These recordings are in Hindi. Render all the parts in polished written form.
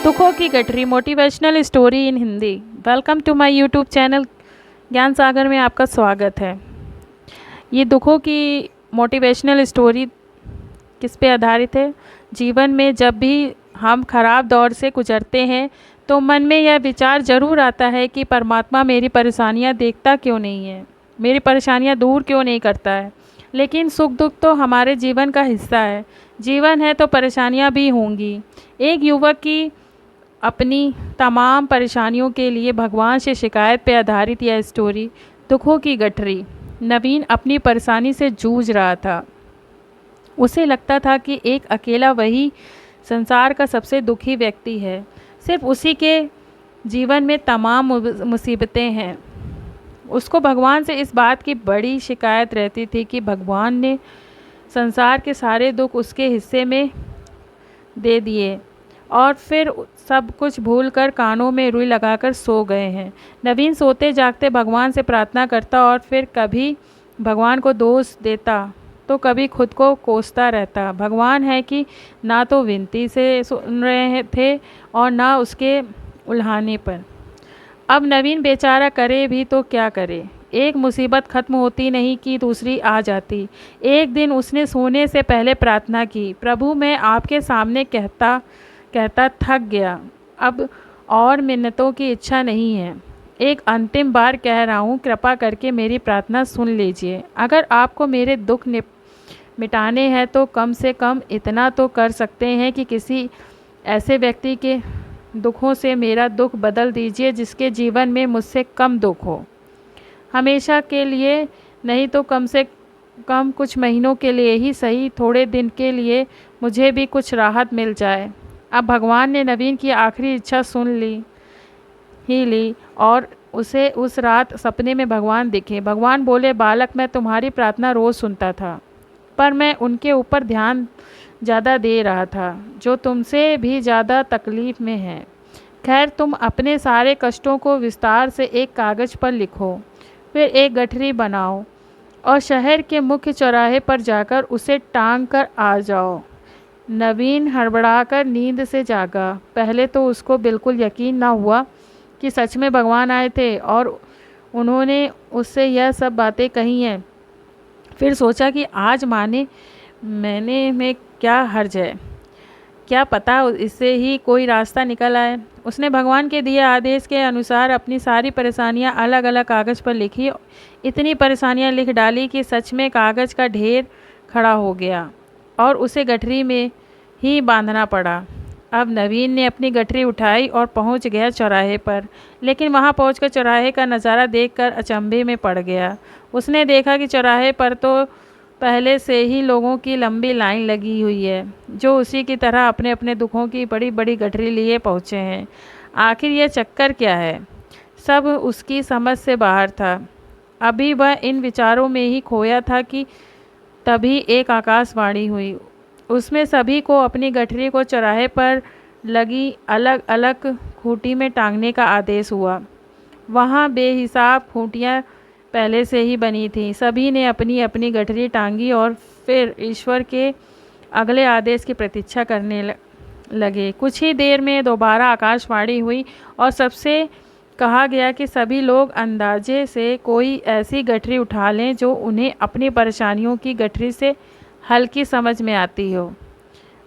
दुखों की गठरी motivational story in Hindi. Welcome to my YouTube channel Gyan Sagar में आपका स्वागत है। ये दुखों की मोटिवेशनल स्टोरी किस पे आधारित है? जीवन में जब भी हम खराब दौर से गुजरते हैं तो मन में यह विचार ज़रूर आता है कि परमात्मा मेरी परेशानियां देखता क्यों नहीं है, मेरी परेशानियां दूर क्यों नहीं करता है। लेकिन सुख दुख तो हमारे जीवन का हिस्सा है। जीवन है तो परेशानियां भी होंगी। एक युवक की अपनी तमाम परेशानियों के लिए भगवान से शिकायत पर आधारित यह स्टोरी दुखों की गठरी। नवीन अपनी परेशानी से जूझ रहा था। उसे लगता था कि एक अकेला वही संसार का सबसे दुखी व्यक्ति है। सिर्फ उसी के जीवन में तमाम मुसीबतें हैं। उसको भगवान से इस बात की बड़ी शिकायत रहती थी कि भगवान ने संसार के सारे दुख उसके हिस्से में दे दिए और फिर सब कुछ भूलकर कानों में रुई लगाकर सो गए हैं। नवीन सोते जागते भगवान से प्रार्थना करता और फिर कभी भगवान को दोष देता तो कभी खुद को कोसता रहता। भगवान है कि ना तो विनती से सुन रहे थे और ना उसके उल्हाने पर। अब नवीन बेचारा करे भी तो क्या करे। एक मुसीबत खत्म होती नहीं कि दूसरी आ जाती। एक दिन उसने सोने से पहले प्रार्थना की, प्रभु मैं आपके सामने कहता कहता थक गया। अब और मिन्नतों की इच्छा नहीं है। एक अंतिम बार कह रहा हूँ, कृपा करके मेरी प्रार्थना सुन लीजिए। अगर आपको मेरे दुख मिटाने हैं तो कम से कम इतना तो कर सकते हैं कि किसी ऐसे व्यक्ति के दुखों से मेरा दुख बदल दीजिए जिसके जीवन में मुझसे कम दुख हो। हमेशा के लिए नहीं तो कम से कम कुछ महीनों के लिए ही सही, थोड़े दिन के लिए मुझे भी कुछ राहत मिल जाए। अब भगवान ने नवीन की आखिरी इच्छा सुन ली और उसे उस रात सपने में भगवान दिखे। भगवान बोले, बालक मैं तुम्हारी प्रार्थना रोज़ सुनता था पर मैं उनके ऊपर ध्यान ज़्यादा दे रहा था जो तुमसे भी ज़्यादा तकलीफ़ में है। खैर तुम अपने सारे कष्टों को विस्तार से एक कागज़ पर लिखो, फिर एक गठरी बनाओ और शहर के मुख्य चौराहे पर जाकर उसे टांग कर आ जाओ। नवीन हड़बड़ाकर नींद से जागा। पहले तो उसको बिल्कुल यकीन ना हुआ कि सच में भगवान आए थे और उन्होंने उससे यह सब बातें कही हैं। फिर सोचा कि आज माने मैंने में क्या हर्ज है, क्या पता इससे ही कोई रास्ता निकल आए। उसने भगवान के दिए आदेश के अनुसार अपनी सारी परेशानियां अलग अलग कागज़ पर लिखी। इतनी परेशानियां लिख डाली कि सच में कागज़ का ढेर खड़ा हो गया और उसे गठरी में ही बांधना पड़ा। अब नवीन ने अपनी गठरी उठाई और पहुंच गया चौराहे पर, लेकिन वहां पहुंचकर चौराहे का नज़ारा देखकर अचंभे में पड़ गया। उसने देखा कि चौराहे पर तो पहले से ही लोगों की लंबी लाइन लगी हुई है जो उसी की तरह अपने अपने दुखों की बड़ी बड़ी गठरी लिए पहुँचे हैं। आखिर यह चक्कर क्या है? सब उसकी समझ से बाहर था। अभी वह इन विचारों में ही खोया था कि तभी एक आकाशवाणी हुई। उसमें सभी को अपनी गठरी को चौराहे पर लगी अलग अलग खूंटी में टांगने का आदेश हुआ। वहाँ बेहिसाब खूंटियाँ पहले से ही बनी थीं। सभी ने अपनी अपनी गठरी टांगी और फिर ईश्वर के अगले आदेश की प्रतीक्षा करने लगे। कुछ ही देर में दोबारा आकाशवाणी हुई और सबसे कहा गया कि सभी लोग अंदाजे से कोई ऐसी गठरी उठा लें जो उन्हें अपनी परेशानियों की गठरी से हल्की समझ में आती हो।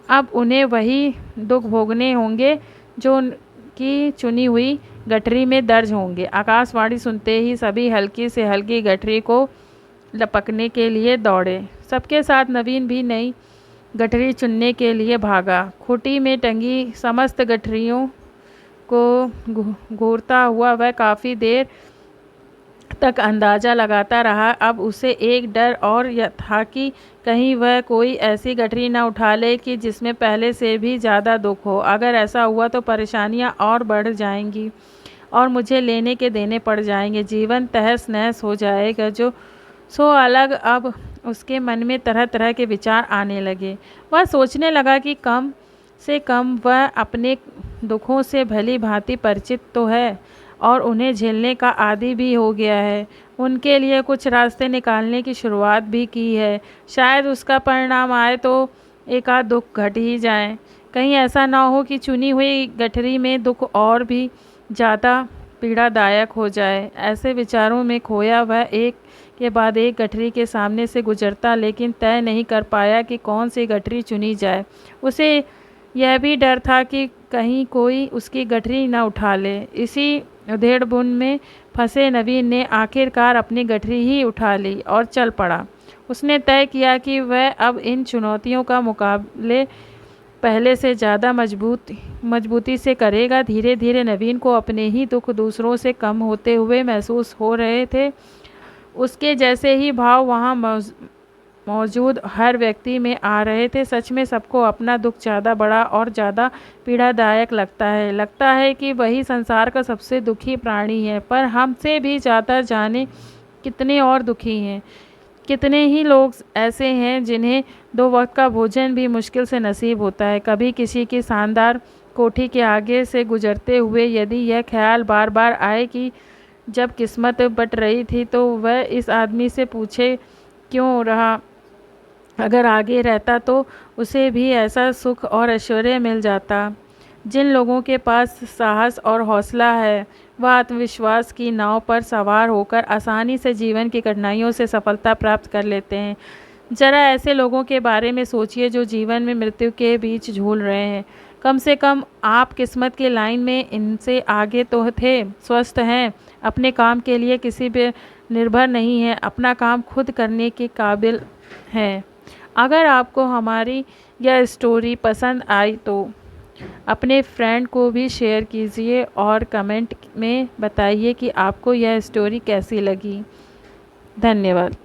अब उन्हें वही दुख भोगने होंगे जो उनकी चुनी हुई गठरी में दर्ज होंगे। आकाशवाणी सुनते ही सभी हल्की से हल्की गठरी को लपकने के लिए दौड़े। सबके साथ नवीन भी नई गठरी चुनने के लिए भागा। खूंटी में टंगी समस्त गठरियों को घूरता हुआ वह काफ़ी देर तक अंदाज़ा लगाता रहा। अब उसे एक डर और था कि कहीं वह कोई ऐसी गठरी न उठा ले कि जिसमें पहले से भी ज़्यादा दुख हो। अगर ऐसा हुआ तो परेशानियां और बढ़ जाएंगी और मुझे लेने के देने पड़ जाएंगे। जीवन तहस नहस हो जाएगा। सो अलग अब उसके मन में तरह तरह के विचार आने लगे। वह सोचने लगा कि कम से कम वह अपने दुखों से भली भांति परिचित तो है और उन्हें झेलने का आदी भी हो गया है। उनके लिए कुछ रास्ते निकालने की शुरुआत भी की है। शायद उसका परिणाम आए तो एक आध दुख घट ही जाए। कहीं ऐसा ना हो कि चुनी हुई गठरी में दुख और भी ज़्यादा पीड़ादायक हो जाए। ऐसे विचारों में खोया वह एक के बाद एक गठरी के सामने से गुजरता, लेकिन तय नहीं कर पाया कि कौन सी गठरी चुनी जाए। उसे यह भी डर था कि कहीं कोई उसकी गठरी न उठा ले। इसी उधेड़-बुन में फंसे नवीन ने आखिरकार अपनी गठरी ही उठा ली और चल पड़ा। उसने तय किया कि वह अब इन चुनौतियों का मुकाबले पहले से ज़्यादा मजबूती से करेगा। धीरे-धीरे नवीन को अपने ही दुख दूसरों से कम होते हुए महसूस हो रहे थे। उसके जैसे ही भाव वहाँ मौजूद हर व्यक्ति में आ रहे थे। सच में सबको अपना दुख ज़्यादा बड़ा और ज़्यादा पीड़ादायक लगता है। लगता है कि वही संसार का सबसे दुखी प्राणी है, पर हमसे भी ज़्यादा जाने कितने और दुखी हैं। कितने ही लोग ऐसे हैं जिन्हें 2 वक्त का भोजन भी मुश्किल से नसीब होता है। कभी किसी की शानदार कोठी के आगे से गुजरते हुए यदि यह ख्याल बार बार आए कि जब किस्मत बट रही थी तो वह इस आदमी से पूछे क्यों रहा, अगर आगे रहता तो उसे भी ऐसा सुख और ऐश्वर्य मिल जाता। जिन लोगों के पास साहस और हौसला है वह आत्मविश्वास की नाव पर सवार होकर आसानी से जीवन की कठिनाइयों से सफलता प्राप्त कर लेते हैं। जरा ऐसे लोगों के बारे में सोचिए जो जीवन में मृत्यु के बीच झूल रहे हैं। कम से कम आप किस्मत की लाइन में इनसे आगे तो थे, स्वस्थ हैं, अपने काम के लिए किसी पे निर्भर नहीं हैं, अपना काम खुद करने के काबिल हैं। अगर आपको हमारी यह स्टोरी पसंद आई तो अपने फ्रेंड को भी शेयर कीजिए और कमेंट में बताइए कि आपको यह स्टोरी कैसी लगी। धन्यवाद।